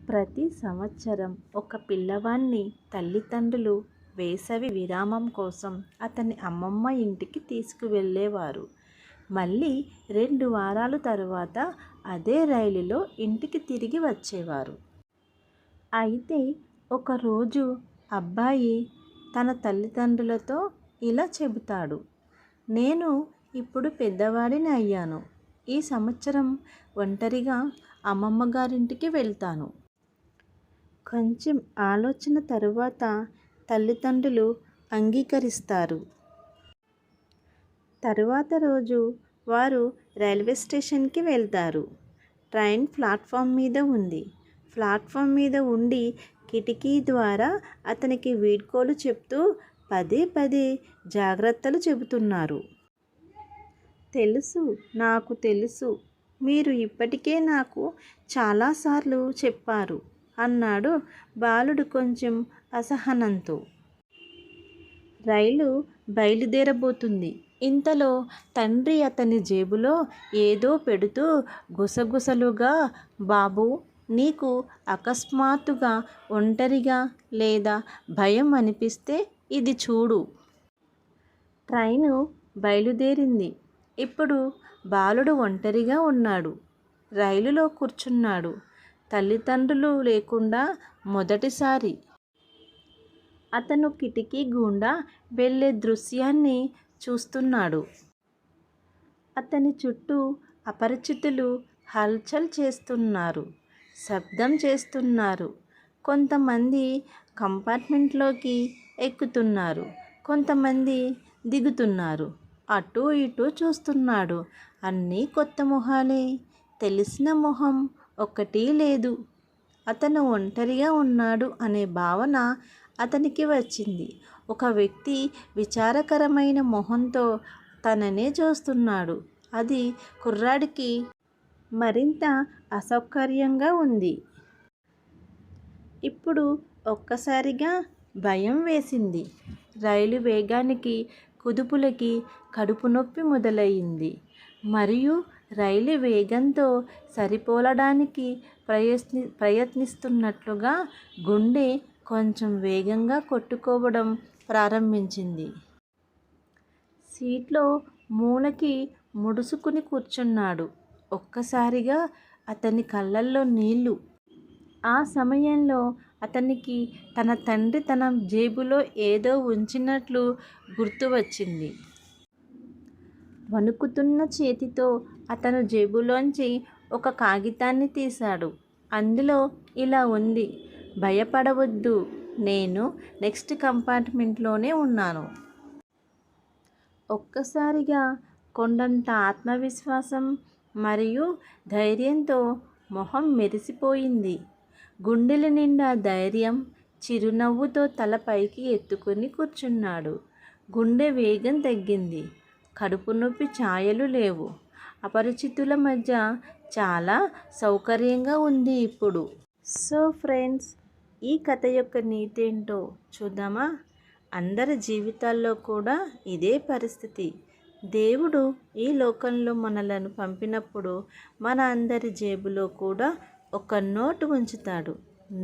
ప్రతి సంవత్సరం ఒక పిల్లవాన్ని తల్లిదండ్రులు వేసవి విరామం కోసం అతని అమ్మమ్మ ఇంటికి తీసుకువెళ్ళేవారు. మళ్ళీ 2 వారాలు తరువాత అదే రైలులో ఇంటికి తిరిగి వచ్చేవారు. అయితే ఒకరోజు అబ్బాయి తన తల్లిదండ్రులతో ఇలా చెబుతాడు: నేను ఇప్పుడు పెద్దవాడిని అయ్యాను. ఈ సంవత్సరం ఒంటరిగా అమ్మమ్మ గారింటికి వెళ్తాను. కొంచెం ఆలోచన తరువాత తల్లిదండ్రులు అంగీకరిస్తారు. తరువాత రోజు వారు రైల్వే స్టేషన్కి వెళ్తారు. ట్రైన్ ప్లాట్ఫామ్ మీద ఉంది. ప్లాట్ఫామ్ మీద ఉండి కిటికీ ద్వారా అతనికి వీడ్కోలు చెప్తూ పదే పదే జాగ్రత్తలు చెబుతున్నారు. తెలుసు, నాకు తెలుసు, మీరు ఇప్పటికే నాకు చాలాసార్లు చెప్పారు అన్నాడు బాలుడు కొంచెం అసహనంతో. రైలు బయలుదేరబోతుంది. ఇంతలో తండ్రి అతని జేబులో ఏదో పెడుతూ గుసగుసలుగా, బాబూ, నీకు అకస్మాత్తుగా ఒంటరిగా లేదా భయం అనిపిస్తే ఇది చూడు. ట్రైను బయలుదేరింది. ఇప్పుడు బాలుడు ఒంటరిగా ఉన్నాడు. రైలులో కూర్చున్నాడు. తల్లిదండ్రులు లేకుండా మొదటిసారి. అతను కిటికీ గుండా వెళ్ళే దృశ్యాన్ని చూస్తున్నాడు. అతని చుట్టూ అపరిచితులు హల్చల్ చేస్తున్నారు, శబ్దం చేస్తున్నారు. కొంతమంది కంపార్ట్మెంట్లోకి ఎక్కుతున్నారు, కొంతమంది దిగుతున్నారు. అటూ ఇటూ చూస్తున్నాడు. అన్నీ కొత్త మొహాలే. తెలిసిన మొహం ఒక్కటీ లేదు. అతను ఒంటరిగా ఉన్నాడు అనే భావన అతనికి వచ్చింది. ఒక వ్యక్తి విచారకరమైన మొహంతో తననే చూస్తున్నాడు. అది కుర్రాడికి మరింత అసౌకర్యంగా ఉంది. ఇప్పుడు ఒక్కసారిగా భయం వేసింది. రైలు వేగానికి, కుదుపులకి కడుపు నొప్పి మొదలయింది. మరియు రైలు వేగంతో సరిపోలడానికి ప్రయత్నిస్తున్నట్లుగా గుండె కొంచెం వేగంగా కొట్టుకోవడం ప్రారంభించింది. సీట్లో మూలకి ముడుచుకుని కూర్చున్నాడు. ఒక్కసారిగా అతని కళ్ళల్లో నీళ్లు. ఆ సమయంలో అతనికి తన తండ్రి తన జేబులో ఏదో ఉంచినట్లు గుర్తు వచ్చింది. వణుకుతున్న చేతితో అతను జేబులోంచి ఒక కాగితాన్ని తీశాడు. అందులో ఇలా ఉంది: భయపడవద్దు, నేను నెక్స్ట్ కంపార్ట్మెంట్లోనే ఉన్నాను. ఒక్కసారిగా కొండంత ఆత్మవిశ్వాసం మరియు ధైర్యంతో మొహం మెరిసిపోయింది. గుండెల నిండా ధైర్యం. చిరునవ్వుతో తల పైకి ఎత్తుకుని కూర్చున్నాడు. గుండె వేగం తగ్గింది. కడుపు నొప్పి ఛాయలు లేవు. అపరిచితుల మధ్య చాలా సౌకర్యంగా ఉంది ఇప్పుడు. సో ఫ్రెండ్స్, ఈ కథ యొక్క నీతి ఏంటో చూద్దామా? అందరి జీవితాల్లో కూడా ఇదే పరిస్థితి. దేవుడు ఈ లోకంలో మనలను పంపినప్పుడు మన అందరి జేబులో కూడా ఒక నోటు ఉంచుతాడు,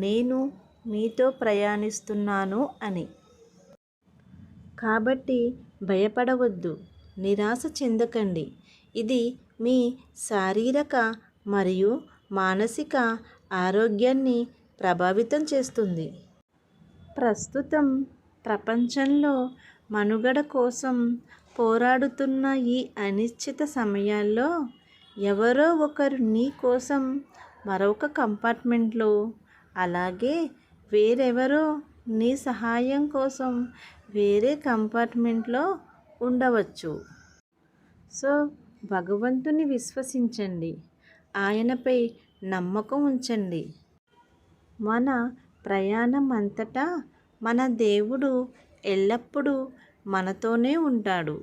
నేను మీతో ప్రయాణిస్తున్నాను అని. కాబట్టి భయపడవద్దు, నిరాశ చెందకండి. ఇది మీ శారీరక మరియు మానసిక ఆరోగ్యాన్ని ప్రభావితం చేస్తుంది. ప్రస్తుతం ప్రపంచంలో మనుగడ కోసం పోరాడుతున్న ఈ అనిశ్చిత సమయాల్లో ఎవరో ఒకరు నీ కోసం మరొక కంపార్ట్మెంట్లో, అలాగే వేరెవరో నీ సహాయం కోసం వేరే కంపార్ట్మెంట్లో ఉండవచ్చు. సో భగవంతుని విశ్వసించండి, ఆయనపై నమ్మకం ఉంచండి. మన ప్రయాణం అంతటా మన దేవుడు ఎల్లప్పుడూ మనతోనే ఉంటాడు.